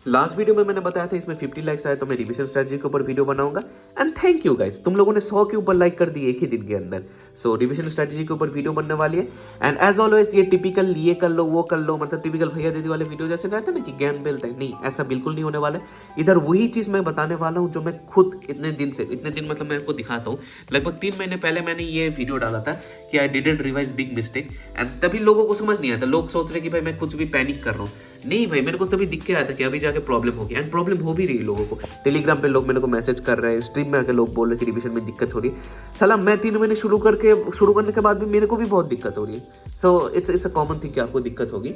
Last video में मैंने बताया था इसमें 50 लाइक्स आए तो मैं रिवीजन स्ट्रेटजी के ऊपर वीडियो बनाऊंगा। एंड थैंक यू गाइस, तुम लोगों ने 100 के ऊपर लाइक कर दिए एक ही दिन के अंदर। सो रिवीजन स्ट्रेटजी के ऊपर वीडियो बनने वाली है। एंड एज ऑलवेज ये टिपिकल ये कर लो वो कर लो, मतलब टिपिकल भैया दीदी वाले वीडियो जैसे रहते हैं ना कि ज्ञान मिलता है, नहीं ऐसा बिल्कुल नहीं होने वाला है। इधर वही चीज मैं बताने वाला हूँ जो मैं खुद इतने दिन मतलब मैं आपको दिखाता हूँ। लगभग 3 महीने पहले मैंने ये वीडियो डाला था कि I didn't revise big mistake, and तभी लोगों को समझ नहीं आता। लोग सोच रहे कि भाई मैं कुछ भी पैनिक कर रहा हूँ। नहीं भाई, मेरे को तभी दिख के आया था कि अभी जाके प्रॉब्लम होगी, एंड प्रॉब्लम हो भी रही है लोगों को। टेलीग्राम पे लोग मेरे को मैसेज कर रहे हैं, स्ट्रीम में आके लोग बोल रहे हैं कि रिवीजन में दिक्कत हो रही है। साला मैं 3 महीने शुरू करने के बाद भी मेरे को भी बहुत दिक्कत हो रही है। So it's a common thing कि आपको दिक्कत होगी।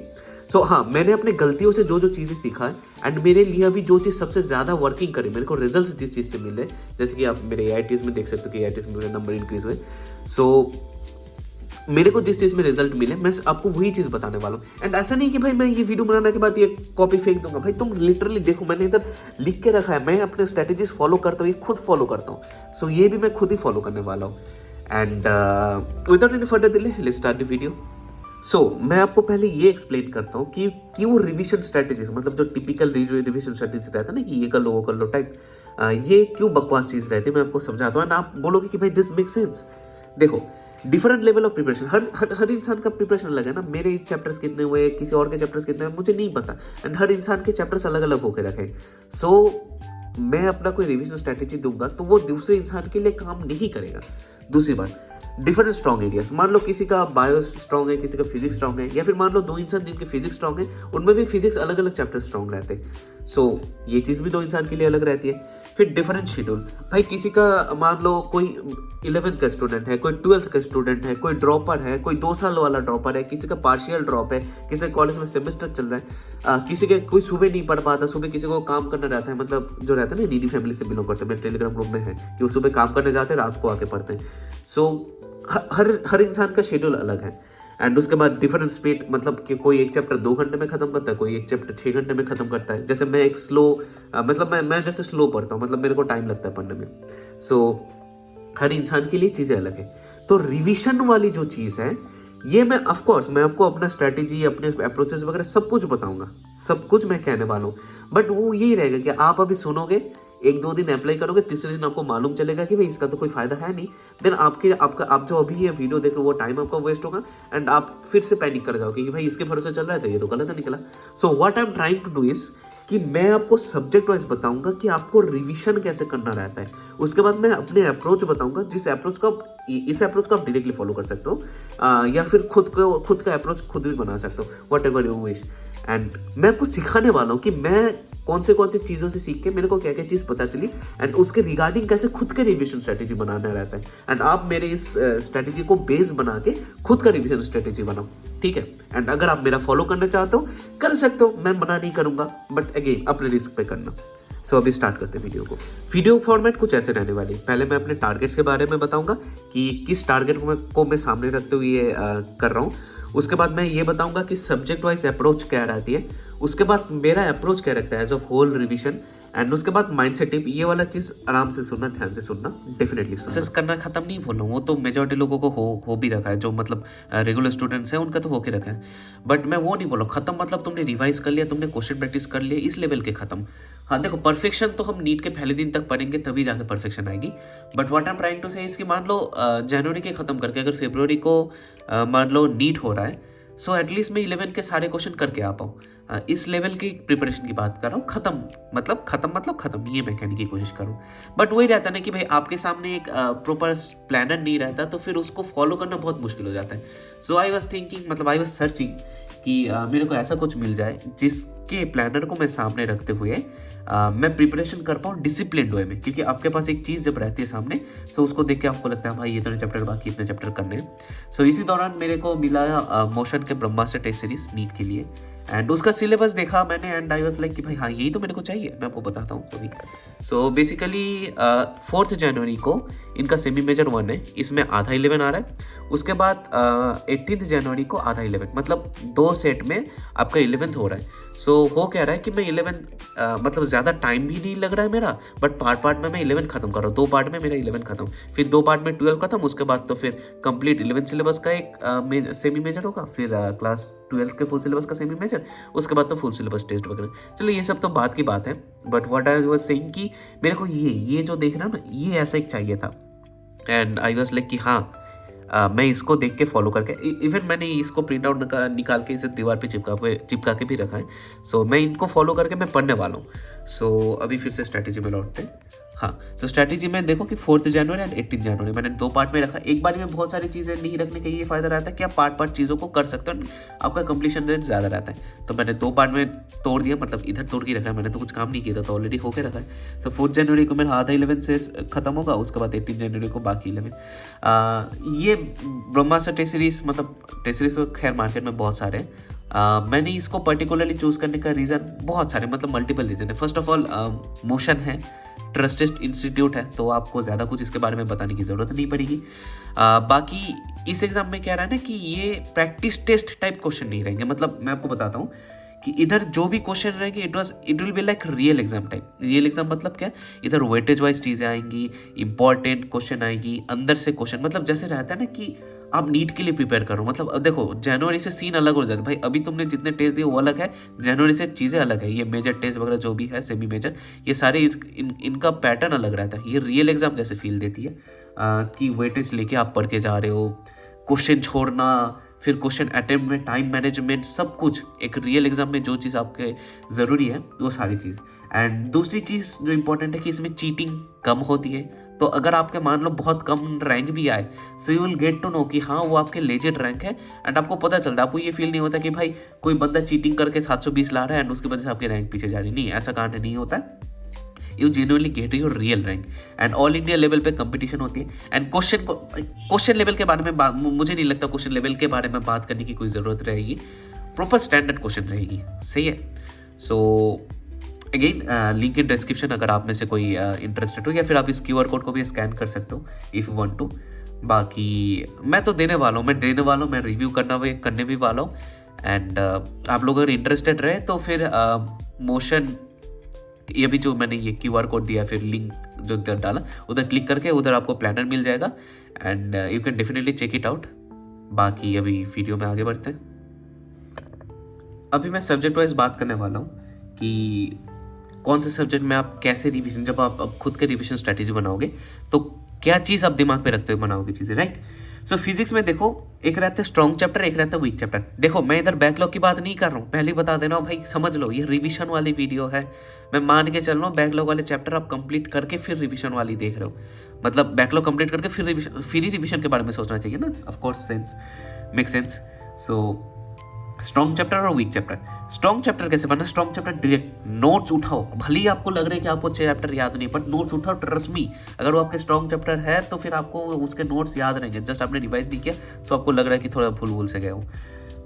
सो हाँ, मैंने अपने गलतियों से जो जो चीज़ें सीखा है, एंड मेरे लिए अभी जो चीज़ सबसे ज़्यादा वर्किंग करे, मेरे को रिजल्ट जिस चीज़ से मिले, जैसे कि आप मेरे AITs में देख सकते हो कि AITs में मेरे नंबर इंक्रीज हुए। सो मेरे को जिस चीज़ में रिजल्ट मिले मैं आपको वही चीज़ बताने वाला हूँ। एंड ऐसा नहीं कि भाई मैं ये वीडियो बनाने के बाद ये कॉपी फेंक दूंगा। भाई तुम लिटरली देखो, मैंने इधर लिख के रखा है, मैं अपने स्ट्रेटेजीज फॉलो करता हूँ, ये खुद फॉलो करता हूँ। सो ये भी मैं खुद ही फॉलो करने वाला हूँ। And without any further delay let's start the video. So मैं आपको पहले ये एक्सप्लेन करता हूँ कि क्यों रिवीजन स्ट्रेटेजीज, मतलब जो टिपिकल रिवीजन स्ट्रेटेजीज रहता है ना कि ये कर लो वो कर लो टाइप, ये क्यों बकवास चीज़ रहती है मैं आपको समझाता हूँ। एंड आप बोलोगे कि भाई दिस मेक सेंस। देखो, डिफरेंट लेवल ऑफ प्रिपरेशन, हर इंसान का प्रिपरेशन अलग है ना। मेरे चैप्टर्स कितने हुए, किसी और के चैप्टर्स कितने हुए, मुझे नहीं पता। एंड हर इंसान के चैप्टर्स अलग अलग होकर रखे। सो मैं अपना कोई रिवीजन स्ट्रेटेजी दूंगा तो वो दूसरे इंसान के लिए काम नहीं करेगा। दूसरी बात, डिफरेंट स्ट्रॉन्ग एरियाज, मान लो किसी का बायो स्ट्रॉन्ग है, किसी का फिजिक्स स्ट्रॉन्ग है, या फिर मान लो 2 इंसान जिनके फिजिक्स स्ट्रॉन्ग है उनमें भी फिजिक्स अलग अलग चैप्टर स्ट्रॉन्ग रहते हैं। सो ये चीज़ भी 2 इंसान के लिए अलग रहती है। फिर डिफरेंट शेड्यूल, भाई किसी का मान लो कोई 11th का स्टूडेंट है, कोई 12th का स्टूडेंट है, कोई ड्रॉपर है, कोई 2 साल वाला ड्रॉपर है, किसी का पार्शियल ड्रॉप है, किसी के कॉलेज में सेमेस्टर चल रहा है, किसी के कोई सुबह नहीं पढ़ पाता, सुबह किसी को काम करना रहता है, मतलब जो रहता है ना नीडी फैमिली से बिलोंग करते हैं, मेरे टेलीग्राम ग्रुप में है कि वो सुबह काम करने जाते हैं, रात को आके पढ़ते हैं। सो हर इंसान का शेड्यूल अलग है। एंड उसके बाद डिफरेंट स्पीड, मतलब कि कोई एक चैप्टर 2 घंटे में खत्म करता है, कोई एक चैप्टर 6 घंटे में खत्म करता है। जैसे मैं एक मतलब मैं जैसे स्लो पढ़ता हूँ, मतलब मेरे को टाइम लगता है पढ़ने में। सो हर इंसान के लिए चीज़ें अलग है। तो रिवीजन वाली जो चीज़ है, ये मैं ऑफकोर्स मैं आपको अपना स्ट्रैटेजी, अपने अप्रोचेस वगैरह सब कुछ बताऊंगा, सब कुछ मैं कहने वाला हूँ। बट वो यही रहेगा कि आप अभी सुनोगे, 1-2 दिन अप्लाई करोगे, तीसरे दिन आपको मालूम चलेगा कि भाई इसका तो कोई फायदा है नहीं। देन आप जो अभी ये वीडियो देख रहे हो वो टाइम आपका वेस्ट होगा, एंड आप फिर से पैनिक कर जाओगे कि भाई इसके भरोसे चल रहा है तो ये तो गलत निकला। So what I am trying to do is कि मैं आपको सब्जेक्ट वाइज बताऊंगा कि आपको रिवीजन कैसे करना रहता है। उसके बाद मैं अपने अप्रोच बताऊंगा, जिस अप्रोच को इस अप्रोच को आप डायरेक्टली फॉलो कर सकते हो, या फिर खुद का अप्रोच खुद भी बना सकते हो, what ever you wish. And मैं आपको सिखाने वाला हूँ कि मैं कौन से चीज़ों से सीख के मेरे को क्या क्या चीज़ पता चली, एंड उसके रिगार्डिंग कैसे खुद के रिवीजन स्ट्रेटेजी बनाना रहता है। एंड आप मेरे इस स्ट्रेटेजी को बेस बना के खुद का रिवीजन स्ट्रेटेजी बनाओ, ठीक है। एंड अगर आप मेरा फॉलो करना चाहते हो कर सकते हो, मैं मना नहीं करूंगा, बट अगेन अपने रिस्क पे करना। सो अभी स्टार्ट करते हैं वीडियो को। वीडियो फॉर्मेट कुछ ऐसे रहने वाली है। पहले मैं अपने टारगेट्स के बारे में बताऊंगा कि किस टारगेट को मैं सामने रखते हुए ये कर रहा हूँ। उसके बाद मैं ये बताऊंगा कि सब्जेक्ट वाइज अप्रोच क्या रहती है। उसके बाद मेरा अप्रोच क्या रहता है as of whole revision. And उसके बाद माइंडसेट टिप, ये वाला चीज आराम से सुनना, ध्यान से सुनना, डेफिनेटली सुनना। करना खत्म नहीं बोल रहा हूँ, वो तो मेजॉरिटी लोगों को हो भी रखा है, जो मतलब रेगुलर स्टूडेंट्स हैं उनका तो होके रखा है। बट मैं वो नहीं बोल रहा हूँ खत्म, मतलब तुमने रिवाइज कर लिया, तुमने क्वेश्चन प्रैक्टिस कर लिया, इस लेवल के खत्म। हाँ देखो, परफेक्शन तो हम नीट के पहले दिन तक पढ़ेंगे तभी जाके परफेक्शन आएगी। But what I am trying to say इसकी, मान लो जनवरी के खत्म करके अगर फरवरी को मान लो नीट हो रहा है, सो एटलीस्ट मैं 11 के सारे क्वेश्चन करके आ पाऊँ। इस लेवल की प्रिपरेशन की बात कर रहा हूँ। खत्म ये मैं कहने की कोशिश करूँ। बट वही रहता है ना कि भाई आपके सामने एक प्रॉपर प्लानर नहीं रहता, तो फिर उसको फॉलो करना बहुत मुश्किल हो जाता है। सो आई वॉज थिंकिंग, मतलब आई वॉज सर्चिंग कि मेरे को ऐसा कुछ मिल जाए जिसके प्लानर को मैं सामने रखते हुए मैं प्रिपरेशन कर पाऊँ डिसिप्लिन्ड वे में। क्योंकि आपके पास एक चीज़ जब रहती है सामने, सो उसको देख के आपको लगता है भाई इतने चैप्टर बाकी, इतने चैप्टर करने हैं। सो इसी दौरान मेरे को मिला मोशन के ब्रह्मास्त्र टेस्ट सीरीज नीट के लिए, एंड उसका सिलेबस देखा मैंने, एंड आई वाज लाइक कि भाई हाँ यही तो मेरे को चाहिए। मैं आपको बताता हूँ अभी। सो बेसिकली 4 जनवरी को इनका सेमी मेजर 1 है, इसमें आधा 11 आ रहा है। उसके बाद 18 जनवरी को आधा 11, मतलब 2 सेट में आपका 11th हो रहा है। सो हो क्या रहा है कि मैं 11 मतलब ज़्यादा टाइम भी नहीं लग रहा है मेरा, बट पार्ट में मैं 11 खत्म कर रहा हूँ, 2 पार्ट में मेरा 11 खत्म, फिर 2 पार्ट में 12 खत्म, उसके बाद तो फिर कंप्लीट 11 सिलेबस का एक सेमी मेजर होगा, फिर क्लास 12 के फुल सिलेबस का सेमी मेजर, उसके बाद तो फुल सिलेबस टेस्ट वगैरह। चलो ये सब तो बात की बात है, but what I was saying कि मेरे को ये जो देख रहा हूँ ना, ये ऐसा एक चाहिए था, एंड आई वाज लाइक कि हाँ मैं इसको देख के फॉलो करके, इवन मैंने इसको प्रिंट आउट निकाल के इसे दीवार पे चिपका के भी रखा है। सो मैं इनको फॉलो करके मैं पढ़ने वाला हूँ। सो अभी फिर से स्ट्रैटेजी में लौटते हैं। हाँ, तो स्ट्रैटेजी में देखो कि 4 जनवरी एंड 18 जनवरी मैंने 2 पार्ट में रखा। एक बार में बहुत सारी चीज़ें नहीं रखने का ये फायदा रहता है कि आप पार्ट चीज़ों को कर सकते हो, आपका कंप्लीशन रेट ज़्यादा रहता है। तो मैंने 2 पार्ट में तोड़ दिया, मतलब इधर तोड़ के रखा है, मैंने तो कुछ काम नहीं किया था, तो ऑलरेडी होके रखा है। तो 4 जनवरी को मेरा आधा 11 से खत्म होगा, उसके बाद 18 जनवरी को बाकी 11। ये ब्रह्मास्त्र टेस्ट सीरीज, मतलब टेस्ट सीरीज तो खैर मार्केट में बहुत सारे हैं। मैंने इसको पर्टिकुलरली चूज़ करने का रीज़न बहुत सारे, मतलब मल्टीपल रीज़न है। फर्स्ट ऑफ ऑल मोशन है, ट्रस्टेड इंस्टीट्यूट है, तो आपको ज़्यादा कुछ इसके बारे में बताने की ज़रूरत नहीं पड़ेगी। बाकी इस एग्ज़ाम में क्या रहा है ना कि ये प्रैक्टिस टेस्ट टाइप क्वेश्चन नहीं रहेंगे। मतलब मैं आपको बताता हूँ कि इधर जो भी क्वेश्चन रहेंगे it will be like real exam type. Real exam मतलब क्या, इधर वेटेज वाइज चीज़ें आएंगी, इंपॉर्टेंट क्वेश्चन आएगी, अंदर से क्वेश्चन, मतलब जैसे रहता है ना कि आप नीट के लिए प्रिपेयर करो। मतलब अब देखो जनवरी से सीन अलग हो जाता है भाई, अभी तुमने जितने टेस्ट दिए वो अलग है, जनवरी से चीज़ें अलग है। ये मेजर टेस्ट वगैरह जो भी है, सेमी मेजर, ये सारे इनका पैटर्न अलग रहता है। ये रियल एग्जाम जैसे फील देती है कि वेटेज लेके आप पढ़ के जा रहे हो, क्वेश्चन छोड़ना, फिर क्वेश्चन अटेम्प्ट में टाइम मैनेजमेंट, सब कुछ एक रियल एग्जाम में जो चीज़ आपके ज़रूरी है वो सारी चीज़। एंड दूसरी चीज़ जो इंपॉर्टेंट है कि इसमें चीटिंग कम होती है। तो अगर आपके मान लो बहुत कम रैंक भी आए, so you will get to know कि हाँ वो आपके लेजिट रैंक है, एंड आपको पता चलता है। आपको ये फील नहीं होता कि भाई कोई बंदा चीटिंग करके 720 ला रहा है एंड उसकी वजह से आपकी रैंक पीछे जा रही। नहीं, ऐसा कांड नहीं होता है। You genuinely get your real rank, and all India level पे कंपटीशन होती है। एंड क्वेश्चन लेवल के बारे में मुझे नहीं लगता क्वेश्चन लेवल के बारे में बात करने की कोई ज़रूरत रहेगी। प्रॉपर स्टैंडर्ड क्वेश्चन रहेगी, सही है। So again link in description, अगर आप में से कोई इंटरेस्टेड हो, या फिर आप इस QR कोड को भी स्कैन कर सकते हो इफ़ यू वांट टू। बाकी मैं तो देने वाला हूँ, मैं रिव्यू करने भी वाला हूँ। एंड आप लोग अगर इंटरेस्टेड रहे तो फिर मोशन, ये भी जो मैंने ये QR कोड दिया, फिर लिंक जो डाला, उधर क्लिक करके उधर आपको प्लानर मिल जाएगा, and you can definitely check it out. बाकी अभी वीडियो में आगे बढ़ते हैं। अभी मैं सब्जेक्ट वाइज बात करने वाला हूँ कि कौन से सब्जेक्ट में आप कैसे रिविजन, जब आप अब खुद के रिविजन स्ट्रैटेजी बनाओगे तो क्या चीज़ आप दिमाग पे रखते हुए बनाओगे चीज़ें, राइट। सो फिजिक्स में देखो, एक रहता है स्ट्रॉन्ग चैप्टर, एक रहता है वीक चैप्टर। देखो मैं इधर बैकलॉग की बात नहीं कर रहा हूँ, पहले बता देना भाई, समझ लो ये रिविजन वाली वीडियो है। मैं मान के चल रहा हूँ बैकलॉग वाले चैप्टर आप कंप्लीट करके फिर रिविजन वाली देख रहे हो, मतलब बैकलॉग कंप्लीट करके फिर ही रिविजन के बारे में सोचना चाहिए ना, of course make sense. So strong chapter और वीक चैप्टर। स्ट्रॉन्ग चैप्टर कैसे बनना, स्ट्रॉन्ग चैप्टर डायरेक्ट नोट्स उठाओ, भले ही आपको लग रहा है कि आपको चैप्टर याद नहीं, बट नोट्स उठाओ, ट्रस्ट मी। अगर वो आपके स्ट्रॉन्ग चैप्टर है तो फिर आपको उसके नोट्स याद रहेंगे। जस्ट आपने रिवाइज नहीं किया तो आपको लग रहा है कि थोड़ा भूल से गए हो।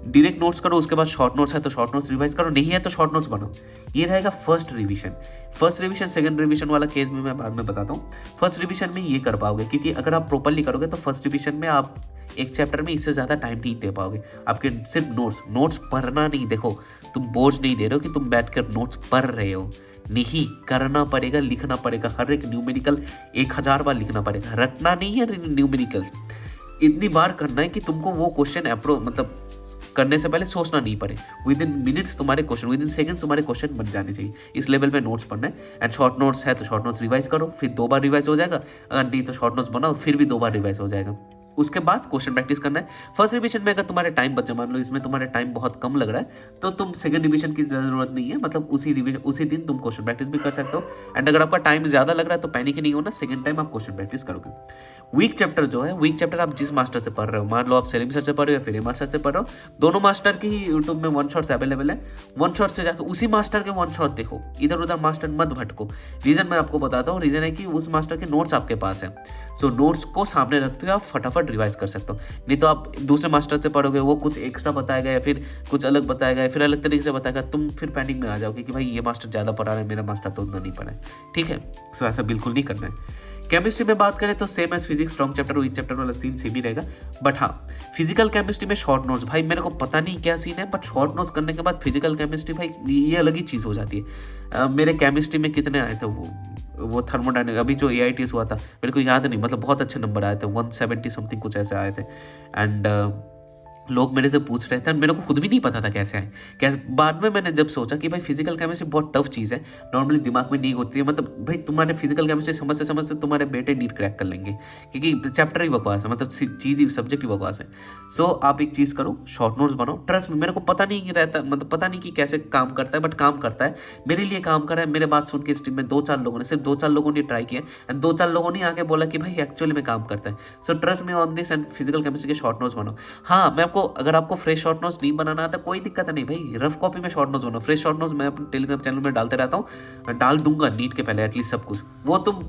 डायरेक्ट नोट्स करो, उसके बाद शॉर्ट नोट्स है तो शॉर्ट नोट्स रिवाइज करो, नहीं है तो शॉर्ट नोट्स बनाओ। ये रहेगा फर्स्ट रिवीजन। सेकंड रिवीजन वाला केस में मैं बाद में बताता हूँ। फर्स्ट रिवीजन में ये कर पाओगे, क्योंकि अगर आप प्रॉपरली करोगे तो फर्स्ट रिवीजन में आप एक चैप्टर में इससे ज़्यादा टाइम नहीं दे पाओगे। आपके सिर्फ नोट्स पढ़ना नहीं, देखो तुम बोझ नहीं दे रहे हो कि तुम बैठ कर नोट्स पढ़ रहे हो, नहीं, करना पड़ेगा, लिखना पड़ेगा। हर एक न्यूमेरिकल 1000 बार लिखना पड़ेगा, रटना नहीं है न्यूमेरिकल्स, इतनी बार करना है कि तुमको वो क्वेश्चन मतलब करने से पहले सोचना नहीं पड़े। विद इन मिनट्स तुम्हारे क्वेश्चन, विद इन सेकंड्स तुम्हारे क्वेश्चन बन जाने चाहिए। इस लेवल पे नोट्स पढ़ना है। एंड शॉर्ट नोट्स है तो शॉर्ट नोट्स रिवाइज करो, फिर 2 बार रिवाइज हो जाएगा। अगर नहीं तो शॉर्ट नोट्स बनाओ, फिर भी 2 बार रिवाइज हो जाएगा। उसके बाद क्वेश्चन प्रैक्टिस करना है। फर्स्ट रिवीजन में अगर तुम्हारे टाइम बचे, मान लो इसमें तुम्हारे टाइम बहुत कम लग रहा है, तो तुम सेकंड रिवीजन की जरूरत नहीं है, मतलब उसी दिन तुम क्वेश्चन प्रैक्टिस भी कर सकते हो। एंड अगर आपका टाइम ज्यादा लग रहा है तो पैनिक नहीं होना, सेकंड टाइम आप क्वेश्चन प्रैक्टिस करोगे। वीक चैप्टर जो है, वीक चैप्टर आप जिस मास्टर से पढ़ रहे हो, मान लो आप सेलिम सर से पढ़ रहे हो या फिर एमआर सर से पढ़ रहे हो, दोनों मास्टर की यूट्यूब में 1 शॉट्स अवेलेबल है। 1 शॉट से जाकर उसी मास्टर के 1 शॉट देखो, इधर उधर मास्टर मत भटको। रीजन मैं आपको बताता हूँ, रीजन है कि उस मास्टर के नोट्स आपके पास है। सो नोट्स को सामने रखते हुए आप फटाफट रिवाइज कर सकते हो। नहीं तो आप दूसरे मास्टर से पढ़ोगे, वो कुछ एक्स्ट्रा बताएगा या फिर कुछ अलग बताएगा या फिर अलग तरीके से बताएगा, तुम फिर पैनिक में आ जाओगे कि भाई ये मास्टर ज़्यादा पढ़ा रहा है, मेरा मास्टर तो उतना नहीं पढ़ा है। ठीक है, सो ऐसा बिल्कुल नहीं करना है। केमिस्ट्री में बात करें तो same as physics, strong chapter weak chapter वाला सीन सेम ही रहेगा। बट हाँ, फिजिकल केमिस्ट्री में शॉर्ट नोट्स, भाई मेरे को पता नहीं क्या सीन है, बट शॉर्ट नोट्स करने के बाद फिजिकल केमिस्ट्री भाई ये अलग ही चीज़ हो जाती है। मेरे केमिस्ट्री में कितने आए थे वो थर्मोडायनेमिक, अभी जो AITS हुआ था मेरे को याद नहीं, मतलब बहुत अच्छे नंबर आए थे, 170 समथिंग कुछ ऐसे आए थे। एंड लोग मेरे से पूछ रहे थे, मेरे को खुद भी नहीं पता था कैसे आए। कैसे बाद में मैंने जब सोचा कि भाई फिजिकल केमिस्ट्री बहुत टफ चीज़ है, नॉर्मली दिमाग में नहीं होती है, मतलब भाई तुम्हारे फिजिकल केमिस्ट्री समझते समझते तुम्हारे बेटे नीट क्रैक कर लेंगे, क्योंकि चैप्टर ही बकवास है, मतलब चीज़ ही सब्जेक्ट ही बकवास है। सो आप एक चीज़ करो, शॉर्ट नोट्स बनाओ। ट्रस्ट में मेरे को पता नहीं रहता, मतलब पता नहीं कि कैसे काम करता है, बट काम करता है, मेरे लिए काम करा है। मेरे बात सुन के स्ट्रीम में 2-4 लोगों ने, सिर्फ 2-4 लोगों ने ट्राई किया एंड 2-4 लोगों ने आके बोला कि भाई एक्चुअली में काम करता है। सो ट्रस्ट में on this and physical chemistry के शॉर्ट नोट्स बनाओ। हाँ, मैं आपको, अगर आपको फ्रेश शॉर्ट नोट्स नहीं बनाना आता कोई दिक्कत नहीं भाई, रफ कॉपी में शॉर्ट नोट्स बनाओ। फ्रेश शॉर्ट नोट्स मैं अपने टेलीग्राम चैनल में डालते रहता हूँ, डाल दूंगा नीट के पहले एटलीस्ट सब कुछ, वो तुम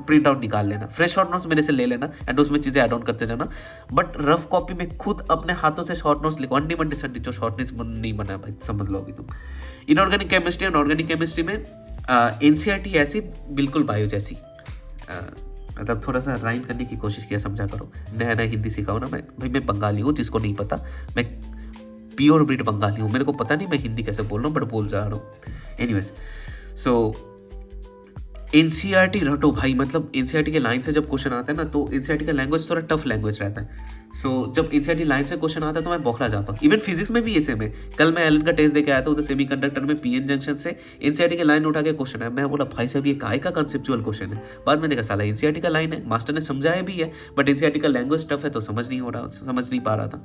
प्रिंट आउट निकाल लेना, फ्रेश शॉर्ट नोट्स मेरे से ले लेना एंड उसमें चीजें ऐड ऑन करते जाना। बट रफ कॉपी में खुद अपने हाथों से शॉर्ट नोट्स लिखो, अंडी मंडी संडी जो शॉर्ट नोट्स नहीं बना भाई, समझ लो अभी तुम। इनऑर्गेनिक केमिस्ट्री और ऑर्गेनिक केमिस्ट्री में NCERT ऐसी बिल्कुल बायो जैसी, मतलब थोड़ा सा राइम करने की कोशिश किया, समझा करो। नया नया हिंदी सिखाओ ना, मैं बंगाली हूँ, जिसको नहीं पता, मैं प्योर ब्रीड बंगाली हूँ, मेरे को पता नहीं मैं हिंदी कैसे बोल रहा हूँ, बट बोल जा रहा हूँ। एनीवेज, सो NCERT रटो भाई, मतलब NCERT के लाइन से जब क्वेश्चन आता है ना, तो NCERT का लैंग्वेज थोड़ा टफ लैंग्वेज रहता है। सो जब NCERT लाइन से क्वेश्चन आता है तो मैं बौखला जाता हूँ। इवन फिजिक्स में भी ये सेम है। कल मैं एलन का टेस्ट देके आया था उधर सेमीकंडक्टर में, PN जंक्शन से NCERT के लाइन उठा के क्वेश्चन है। मैं बोला भाई साहब ये काय का कंसेप्चुअल क्वेश्चन है। बाद में देखा साला NCERT का लाइन है, मास्टर ने समझाया भी है, बट NCERT का लैंग्वेज टफ है तो समझ नहीं पा रहा था।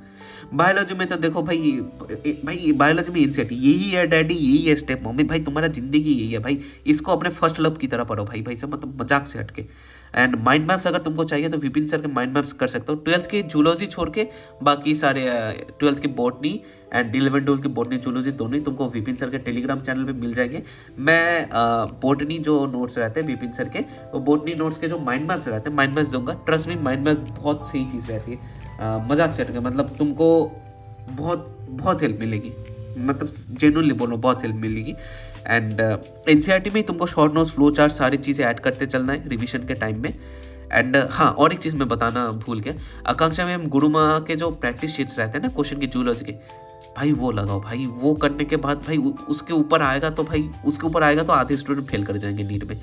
बायोलॉजी में तो देखो भाई बायोलॉजी में NCERT यही है डैडी, यही है स्टेप मम्मी, भाई तुम्हारा जिंदगी यही है भाई, इसको अपने फर्स्ट लव की तरह पढ़ो भाई सब, मतलब मजाक से हटके। एंड माइंड मैप्स अगर तुमको चाहिए तो विपिन सर के माइंड मैप्स कर सकते हो। 12th की जूलॉजी छोड़ के बाकी सारे 12th की बॉटनी एंड 11-12 की बॉटनी जूलॉजी दोनों ही तुमको विपिन सर के टेलीग्राम चैनल पे मिल जाएंगे। मैं बॉटनी जो नोट्स रहते हैं विपिन सर के, वो बॉटनी नोट्स के जो माइंड मैप्स रहते हैं, माइंड मैप्स दूंगा। ट्रस्ट मी, माइंड मैप्स बहुत सही चीज़ रहती है, मजाक से हटके, मतलब तुमको बहुत हेल्प मिलेगी, मतलब जेन्युइनली बोलो बहुत हेल्प मिलेगी। एंड NCERT में तुमको शॉर्ट नोट्स, फ्लो चार्ट, सारी चीज़ें ऐड करते चलना है रिवीजन के टाइम में। एंड हाँ, और एक चीज़ मैं बताना भूल गया, आकांक्षा में हम गुरुमा के जो प्रैक्टिस शीट्स रहते हैं ना क्वेश्चन की जूलॉजी के, भाई वो लगाओ भाई, वो करने के बाद भाई उसके ऊपर आएगा तो आधे स्टूडेंट फेल कर जाएंगे नीट में,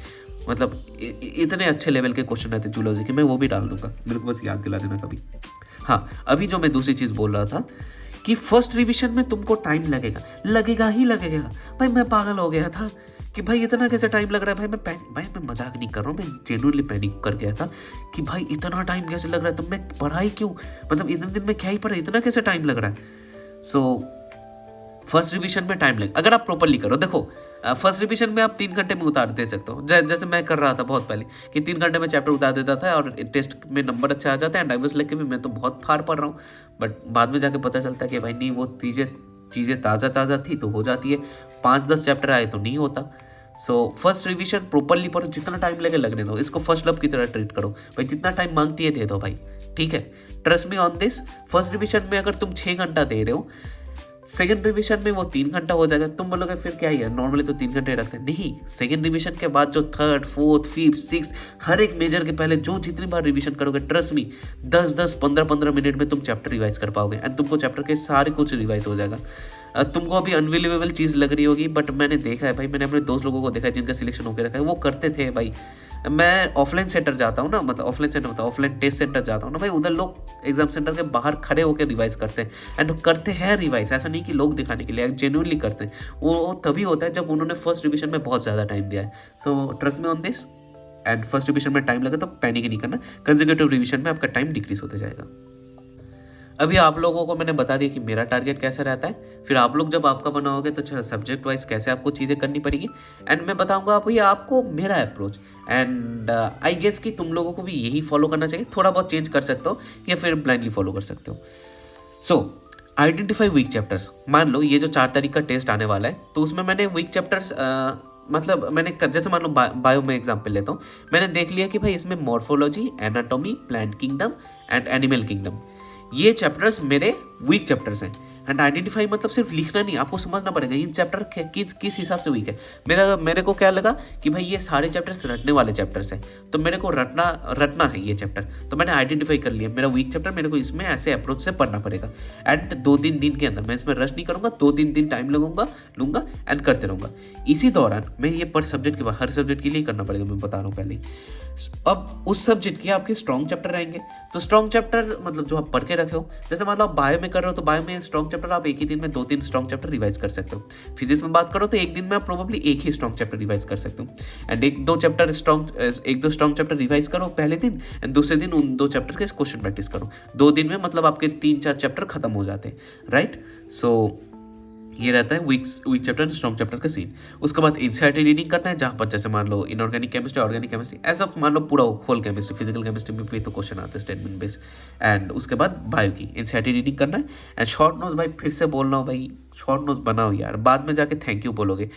मतलब इतने अच्छे लेवल के क्वेश्चन रहते हैं जूलॉजी के। मैं वो भी डाल दूंगा, मेरे को बस याद दिला देना कभी। हाँ, अभी जो मैं दूसरी चीज़ बोल रहा था कि फर्स्ट रिवीजन में तुमको टाइम लगेगा ही लगेगा। भाई मैं पागल हो गया था कि भाई इतना कैसे टाइम लग रहा है। भाई मैं मजाक नहीं कर रहा हूँ, मैं जेन्युइनली पैनिक कर गया था कि भाई इतना टाइम कैसे लग रहा है, तो मैं पढ़ाई क्यों, मतलब इतने दिन में क्या ही पढ़ा, इतना कैसे टाइम लग रहा है। सो फर्स्ट रिवीजन में टाइम लगे अगर आप प्रॉपरली करो। देखो फर्स्ट रिवीजन में आप 3 घंटे में उतार दे सकते हो, जैसे मैं कर रहा था बहुत पहले कि 3 घंटे में चैप्टर उतार देता था और टेस्ट में नंबर अच्छे आ जाते हैं। डाइवर्स लेके भी मैं तो बहुत फार पढ़ रहा हूँ, बट बाद में जाके पता चलता है कि भाई नहीं, वो चीज़ें ताज़ा थी तो हो जाती है, 5-10 चैप्टर आए तो नहीं होता। सो फर्स्ट रिवीजन प्रॉपरली पढ़ो, जितना टाइम लगे लगने दो, इसको फर्स्ट लव की तरह ट्रीट करो भाई, जितना टाइम मांगती है दे दो भाई, ठीक है। Trust me on this, first revision में अगर तुम 6 घंटा दे रहे हो, सेकेंड रिवीजन में वो 3 घंटा हो जाएगा। तुम बोलोगे फिर क्या ही है, नॉर्मली तो 3 घंटे रखते हैं, नहीं। सेकेंड रिवीजन के बाद जो 3rd, 4th, 5th, 6th हर एक मेजर के पहले जो जितनी बार रिवीजन करोगे, ट्रस्ट मी 10-10, 15-15 मिनट में तुम चैप्टर रिवाइज कर पाओगे एंड तुमको चैप्टर के सारे कुछ रिवाइज हो जाएगा। तुमको अभी अनबिलीवेबल चीज़ लग रही होगी, बट मैंने देखा है भाई, मैंने अपने दोस्त लोगों को देखा है जिनका सिलेक्शन होकर रखा है, वो करते थे भाई। मैं ऑफलाइन सेंटर जाता हूँ ना, मतलब ऑफलाइन टेस्ट सेंटर जाता हूँ ना भाई, उधर लोग एग्जाम सेंटर के बाहर खड़े होकर रिवाइज करते हैं एंड करते हैं रिवाइज, ऐसा नहीं कि लोग दिखाने के लिए, जेन्युइनली करते हैं। वो तभी होता है जब उन्होंने फर्स्ट रिवीजन में बहुत ज़्यादा टाइम दिया है। So trust me on this, and first revision में टाइम लगे तो पैनिक नहीं करना, कंसेक्यूटिव रिवीजन में आपका टाइम डिक्रीज होते जाएगा। अभी आप लोगों को मैंने बता दिया कि मेरा टारगेट कैसा रहता है, फिर आप लोग जब आपका बनाओगे तो सब्जेक्ट वाइज कैसे आपको चीज़ें करनी पड़ेगी, एंड मैं बताऊंगा आपको मेरा अप्रोच। एंड आई गेस कि तुम लोगों को भी यही फॉलो करना चाहिए, थोड़ा बहुत चेंज कर सकते हो या फिर ब्लाइंडली फॉलो कर सकते हो। So identify weak chapters. मान लो ये जो 4 तारीख का टेस्ट आने वाला है, तो उसमें मैंने वीक चैप्टर्स मतलब मैंने जैसे मान लो बायो में एग्जाम्पल लेता हूँ, मैंने देख लिया कि भाई इसमें morphology, anatomy, plant kingdom and animal kingdom, ये चैप्टर्स मेरे वीक चैप्टर्स हैं। एंड आइडेंटिफाई मतलब सिर्फ लिखना नहीं, आपको समझना पड़ेगा इन चैप्टर किस हिसाब से वीक है। मेरे को क्या लगा कि भाई ये सारे चैप्टर्स रटने वाले चैप्टर्स हैं, तो मेरे को रटना है ये चैप्टर, तो मैंने आइडेंटिफाई कर लिया मेरा वीक चैप्टर, मेरे को इसमें ऐसे अप्रोच से पढ़ना पड़ेगा। एंड 2-3 दिन के अंदर मैं इसमें रश नहीं करूँगा, 2-3 दिन टाइम लूँगा एंड करते रहूँगा। इसी दौरान मैं ये पर सब्जेक्ट के बाद हर सब्जेक्ट के लिए करना पड़ेगा, मैं बता रहा हूँ पहले ही। अब उस सब्जेक्ट के आपके स्ट्रॉन्ग चैप्टर रहेंगे, तो स्ट्रॉन्ग चैप्टर मतलब जो आप पढ़ के रखे हो, जैसे मान लो आप बायो में कर रहे हो तो बायो में स्ट्रॉन्ग चैप्टर आप एक ही दिन में 2-3 स्ट्रॉन्ग चैप्टर रिवाइज कर सकते हो। फिजिक्स में बात करो तो एक दिन में आप प्रोबेबली एक ही स्ट्रॉन्ग चैप्टर रिवाइज कर सकते हो। एंड एक दो स्ट्रॉन्ग चैप्टर रिवाइज करो पहले दिन, एंड दूसरे दिन उन 2 चैप्टर के क्वेश्चन प्रैक्टिस करो। 2 दिन में मतलब आपके 3-4 चैप्टर खत्म हो जाते हैं, राइट। सो ये रहता है वीक चैप्टर स्ट्रॉन्ग चैप्टर का सीन। उसके बाद एनसीईआरटी रीडिंग करना है, जहाँ पर जैसे मान लो इनऑर्गेनिक केमिस्ट्री, ऑर्गेनिक केमिस्ट्री, ऐसा मान लो पूरा होल केमिस्ट्री, फिजिकल केमिस्ट्री में भी तो क्वेश्चन आते हैं स्टेटमेंट बेस। एंड उसके बाद बायो की एनसीईआरटी रीडिंग करना है। एंड शॉर्ट नोट्स भाई फिर से बोल रहा हूँ भाई, शॉर्ट नोट्स बनाओ यार, बाद में जाके थैंक यू बोलोगे।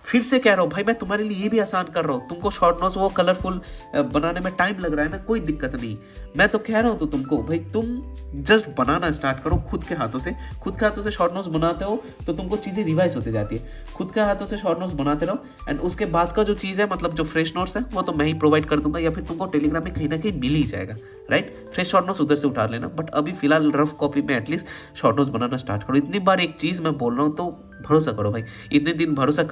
फिर से कह रहा हूँ भाई, मैं तुम्हारे लिए ये भी आसान कर रहा हूँ, तुमको शॉर्ट नोट्स वो कलरफुल बनाने में टाइम लग रहा है ना, कोई दिक्कत नहीं। मैं तो कह रहा हूँ तो तुमको भाई, तुम जस्ट बनाना स्टार्ट करो खुद के हाथों से शॉर्ट नोट्स बनाते हो तो तुमको चीज़ें रिवाइज होती जाती है। खुद के हाथों से शॉर्ट नोट्स बनाते रहो। एंड उसके बाद का जो चीज़ है, मतलब जो फ्रेश नोट्स है, वो तो मैं ही प्रोवाइड कर दूंगा, या फिर तुमको टेलीग्राम में कहीं ना कहीं मिल ही जाएगा, राइट। फ्रेश शॉर्ट नोट्स उधर से उठा लेना, बट अभी फिलहाल रफ कॉपी में एटलीस्ट शॉर्ट नोट्स बनाना स्टार्ट करो। इतनी बार एक चीज़ मैं बोल रहा हूँ तो भरोसा करो भाई, इतने दिन भरोसा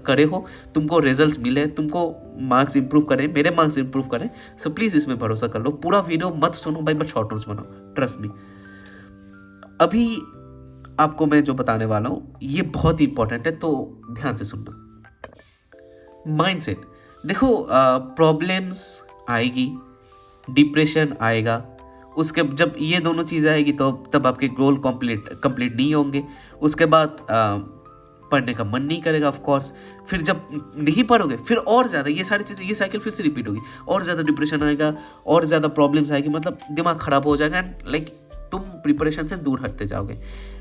करे हो, तुमको रिजल्ट्स मिले, तुमको मार्क्स इंप्रूव करें, मेरे मार्क्स इंप्रूव करें, सो प्लीज़ इसमें भरोसा कर लो। पूरा वीडियो मत सुनो भाई, बट शॉर्ट नोट्स बनाओ, ट्रस्ट मी। अभी आपको मैं जो बताने वाला हूँ ये बहुत ही इंपॉर्टेंट है, तो ध्यान से सुनना। माइंडसेट देखो, प्रॉब्लम्स आएगी, डिप्रेशन आएगा, उसके जब ये दोनों चीज़ें आएगी तो तब आपके गोल कंप्लीट नहीं होंगे। उसके बाद पढ़ने का मन नहीं करेगा ऑफ कोर्स। फिर जब नहीं पढ़ोगे फिर और ज़्यादा ये सारी चीज़ें, ये साइकिल फिर से रिपीट होगी, और ज़्यादा डिप्रेशन आएगा, और ज़्यादा प्रॉब्लम्स आएगी, मतलब दिमाग खराब हो जाएगा। एंड लाइक तुम प्रिपरेशन से दूर हटते जाओगे।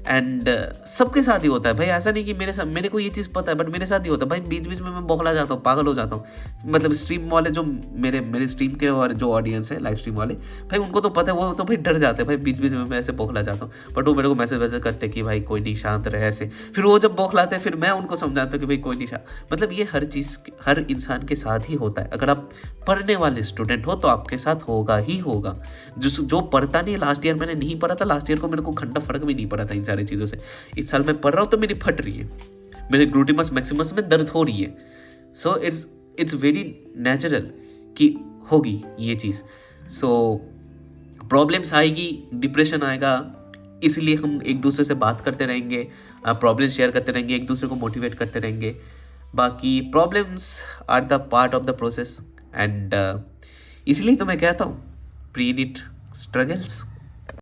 एंड सबके साथ ही होता है भाई, ऐसा नहीं कि मेरे को ये चीज़ पता है, बट मेरे साथ ही होता है भाई। बीच बीच में मैं बौखला जाता हूँ, पागल हो जाता हूँ। मतलब स्ट्रीम वाले जो मेरे स्ट्रीम के और जो ऑडियंस है, लाइव स्ट्रीम वाले भाई, उनको तो पता है, वो तो भाई डर जाते हैं भाई, बीच बीच में मैं ऐसे बौखला जाता हूँ। बट वो मेरे को मैसेज वैसेज करते कि भाई कोई नहीं, शांत रहे ऐसे। फिर वो जब बौखलाते हैं फिर मैं उनको समझाता हूँ कि भाई कोई नहीं शांत। मतलब ये हर चीज़ हर इंसान के साथ ही होता है। अगर आप पढ़ने वाले स्टूडेंट हो तो आपके साथ होगा ही होगा। जो पढ़ता नहीं, लास्ट ईयर मैंने नहीं पढ़ा था, लास्ट ईयर को मेरे को घंटा फर्क भी नहीं पड़ा था इन सारी चीज़ों से। इस साल मैं पढ़ रहा हूँ तो मेरी फट रही है, मेरे ग्लूटिमस मैक्सिमस में दर्द हो रही है। सो इट्स वेरी नेचुरल कि होगी ये चीज़। सो प्रॉब्लम्स आएगी, डिप्रेशन आएगा, इसलिए हम एक दूसरे से बात करते रहेंगे, प्रॉब्लम शेयर करते रहेंगे, एक दूसरे को मोटिवेट करते रहेंगे। बाकी problems are the part of the process. And इसलिए तो मैं कहता हूँ, प्री नीट स्ट्रगल्स